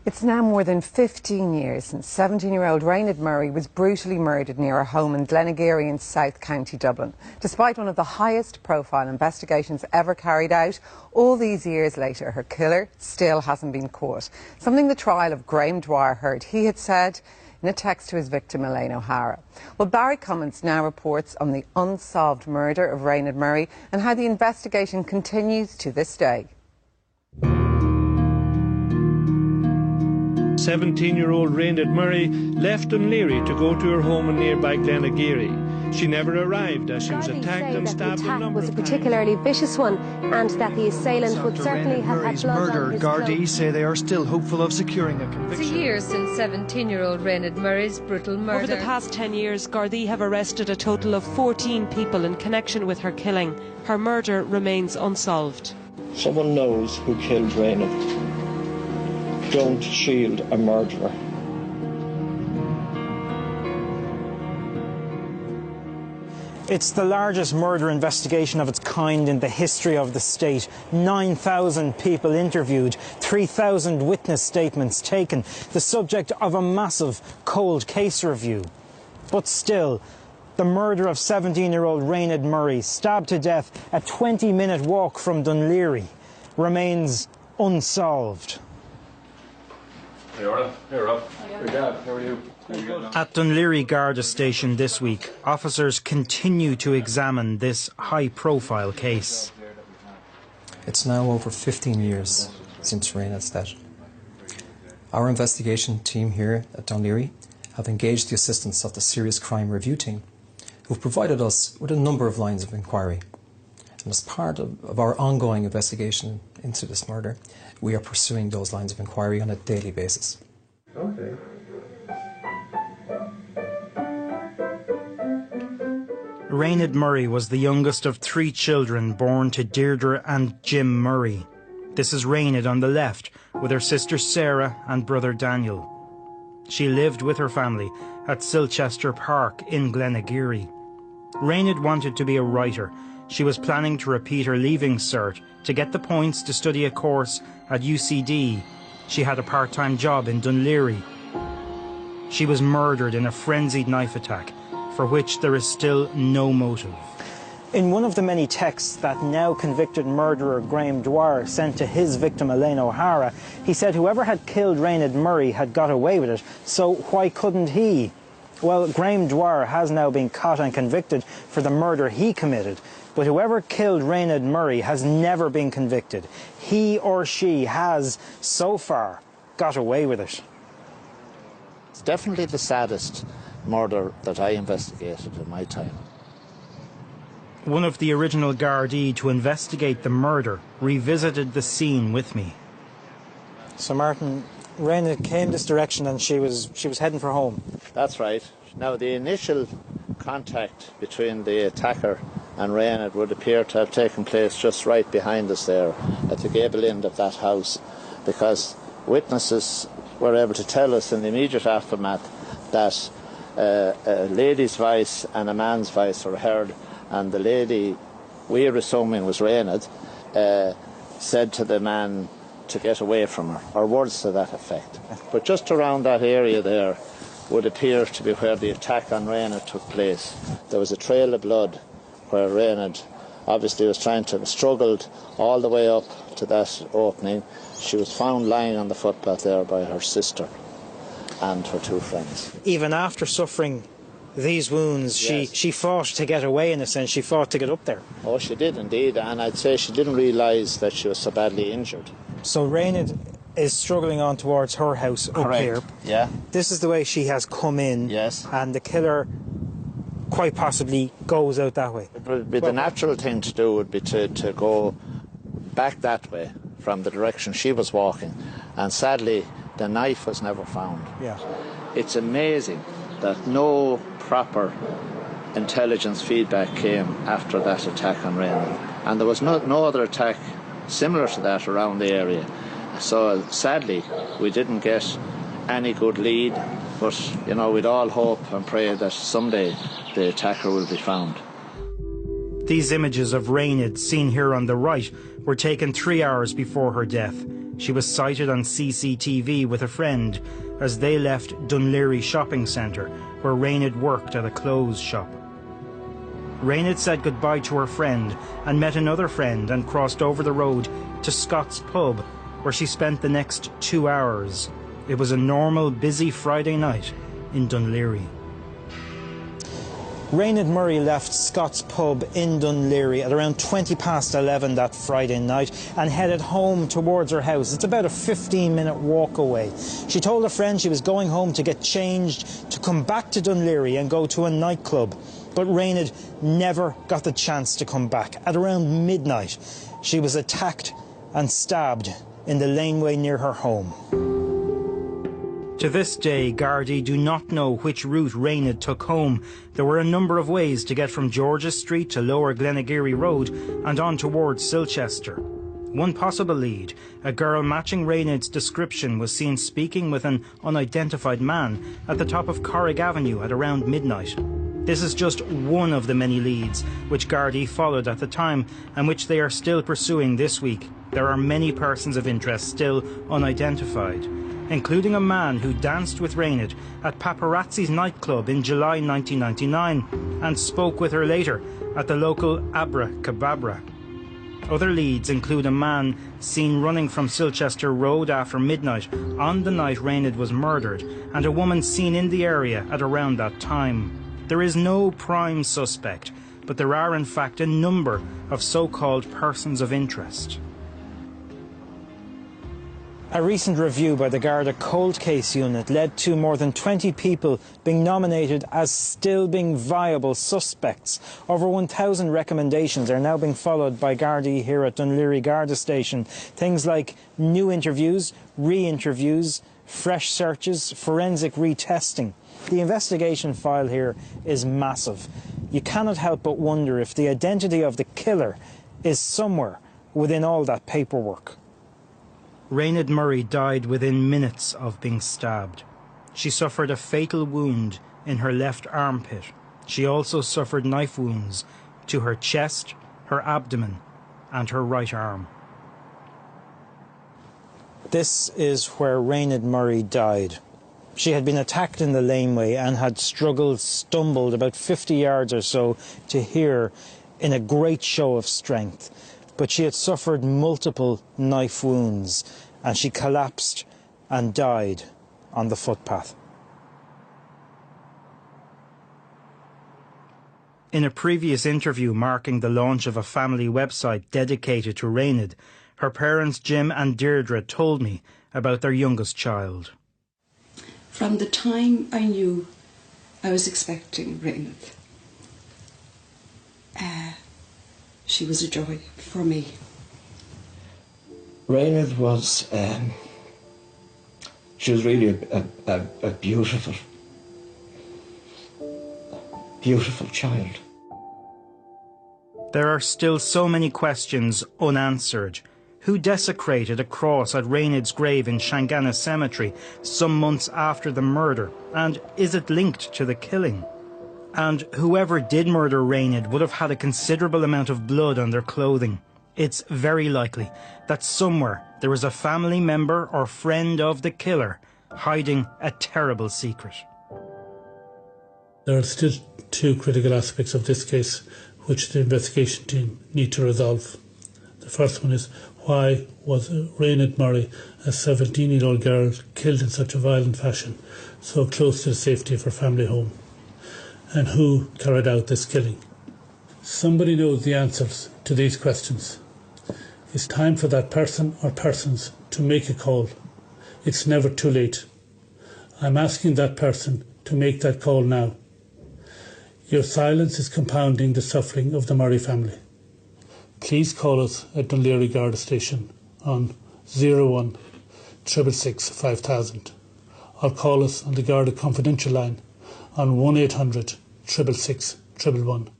It's now more than 15 years since 17-year-old Raonaid Murray was brutally murdered near her home in Glenageary in South County Dublin. Despite one of the highest profile investigations ever carried out, all these years later her killer still hasn't been caught. Something the trial of Graham Dwyer heard he had said in a text to his victim Elaine O'Hara. Well, Barry Cummins now reports on the unsolved murder of Raonaid Murray and how the investigation continues to this day. 17-year-old Raonaid Murray left Dunleary to go to her home in nearby Glenageary. She never arrived as she was attacked and stabbed a number of times. The attack was a particularly vicious one and that the assailant would certainly have had blood on his clothes. Gardaí say they are still hopeful of securing a conviction. It's a year since 17-year-old Raonaid Murray's brutal murder. Over the past 10 years, Gardaí have arrested a total of 14 people in connection with her killing. Her murder remains unsolved. Someone knows who killed Raonaid. Don't shield a murderer. It's the largest murder investigation of its kind in the history of the state. 9,000 people interviewed, 3,000 witness statements taken, the subject of a massive cold case review. But still, the murder of 17-year-old Raonaid Murray, stabbed to death a 20-minute walk from Dunleary, remains unsolved. Hey, Orla. Hey, Rob. Hey, Gab. How are you? At Dunleary Garda Station this week, officers continue to examine this high-profile case. It's now over 15 years since Raonaid's death. Our investigation team here at Dunleary have engaged the assistance of the Serious Crime Review team, who've provided us with a number of lines of inquiry. And as part of our ongoing investigation into this murder, we are pursuing those lines of inquiry on a daily basis. Okay. Raonaid Murray was the youngest of 3 children born to Deirdre and Jim Murray. This is Raonaid on the left, with her sister Sarah and brother Daniel. She lived with her family at Silchester Park in Glenageary. Raonaid wanted to be a writer. She was planning to repeat her Leaving Cert to get the points to study a course at UCD. She had a part-time job in Dunleary. She was murdered in a frenzied knife attack, for which there is still no motive. In one of the many texts that now convicted murderer Graham Dwyer sent to his victim Elaine O'Hara, he said whoever had killed Raonaid Murray had got away with it, so why couldn't he? Well, Graham Dwyer has now been caught and convicted for the murder he committed, but whoever killed Raonaid Murray has never been convicted. He or she has, so far, got away with it. It's definitely the saddest murder that I investigated in my time. One of the original Gardaí to investigate the murder revisited the scene with me. So Martin, Raonaid came this direction and she was heading for home. That's right. Now the initial contact between the attacker and Raonaid would appear to have taken place just right behind us there at the gable end of that house, because witnesses were able to tell us in the immediate aftermath that a lady's voice and a man's voice were heard, and the lady, we are assuming was Raonaid, said to the man to get away from her, or words to that effect. But just around that area there would appear to be where the attack on Raonaid took place. There was a trail of blood where Raonaid obviously was struggled all the way up to that opening. She was found lying on the footpath there by her sister and her 2 friends. Even after suffering these wounds, yes, she fought to get away, in a sense. She fought to get up there. Oh, she did indeed, and I'd say she didn't realise that she was so badly injured. So Raonaid is struggling on towards her house up here. Yeah. This is the way she has come in. Yes. And the killer quite possibly goes out that way. The natural thing to do would be to go back that way from the direction she was walking, and sadly the knife was never found. Yeah. It's amazing that no proper intelligence feedback came after that attack on Raonaid, and there was no other attack similar to that around the area. So sadly we didn't get any good lead, but you know, we'd all hope and pray that someday the attacker will be found. These images of Raonaid, seen here on the right, were taken 3 hours before her death. She was sighted on CCTV with a friend as they left Dunleary shopping centre, where Raonaid worked at a clothes shop. Raonaid said goodbye to her friend and met another friend and crossed over the road to Scott's pub, where she spent the next 2 hours. It was a normal, busy Friday night in Dunleary. Raonaid Murray left Scott's pub in Dunleary at around 11:20 that Friday night and headed home towards her house. It's about a 15-minute walk away. She told a friend she was going home to get changed, to come back to Dunleary and go to a nightclub. But Raonaid never got the chance to come back. At around midnight, she was attacked and stabbed in the laneway near her home. To this day, Gardaí do not know which route Raonaid took home. There were a number of ways to get from George's Street to Lower Glenageary Road and on towards Silchester. One possible lead, a girl matching Raonaid's description, was seen speaking with an unidentified man at the top of Corrig Avenue at around midnight. This is just one of the many leads which Gardaí followed at the time and which they are still pursuing this week. There are many persons of interest still unidentified, including a man who danced with Raonaid at Paparazzi's nightclub in July 1999 and spoke with her later at the local Abra Kababra. Other leads include a man seen running from Silchester Road after midnight on the night Raonaid was murdered, and a woman seen in the area at around that time. There is no prime suspect, but there are in fact a number of so-called persons of interest. A recent review by the Garda Cold Case Unit led to more than 20 people being nominated as still being viable suspects. Over 1,000 recommendations are now being followed by Gardaí here at Dunleary Garda Station. Things like new interviews, re-interviews, fresh searches, forensic retesting. The investigation file here is massive. You cannot help but wonder if the identity of the killer is somewhere within all that paperwork. Raonaid Murray died within minutes of being stabbed. She suffered a fatal wound in her left armpit. She also suffered knife wounds to her chest, her abdomen, and her right arm. This is where Raonaid Murray died. She had been attacked in the laneway and had stumbled about 50 yards or so to here in a great show of strength. But she had suffered multiple knife wounds and she collapsed and died on the footpath. In a previous interview marking the launch of a family website dedicated to Raonaid, her parents Jim and Deirdre told me about their youngest child. From the time I knew I was expecting Raonaid, she was a joy for me. Raonaid was, she was really a beautiful, beautiful child. There are still so many questions unanswered. Who desecrated a cross at Raonaid's grave in Shangana Cemetery some months after the murder? And is it linked to the killing? And whoever did murder Raonaid would have had a considerable amount of blood on their clothing. It's very likely that somewhere there is a family member or friend of the killer hiding a terrible secret. There are still two critical aspects of this case which the investigation team need to resolve. The first one is, why was Raonaid Murray, a 17-year-old girl, killed in such a violent fashion, so close to the safety of her family home? And who carried out this killing? Somebody knows the answers to these questions. It's time for that person or persons to make a call. It's never too late. I'm asking that person to make that call now. Your silence is compounding the suffering of the Murray family. Please call us at Dunleary Garda Station on 01 666 5000 or call us on the Garda Confidential line on 1800 666 111.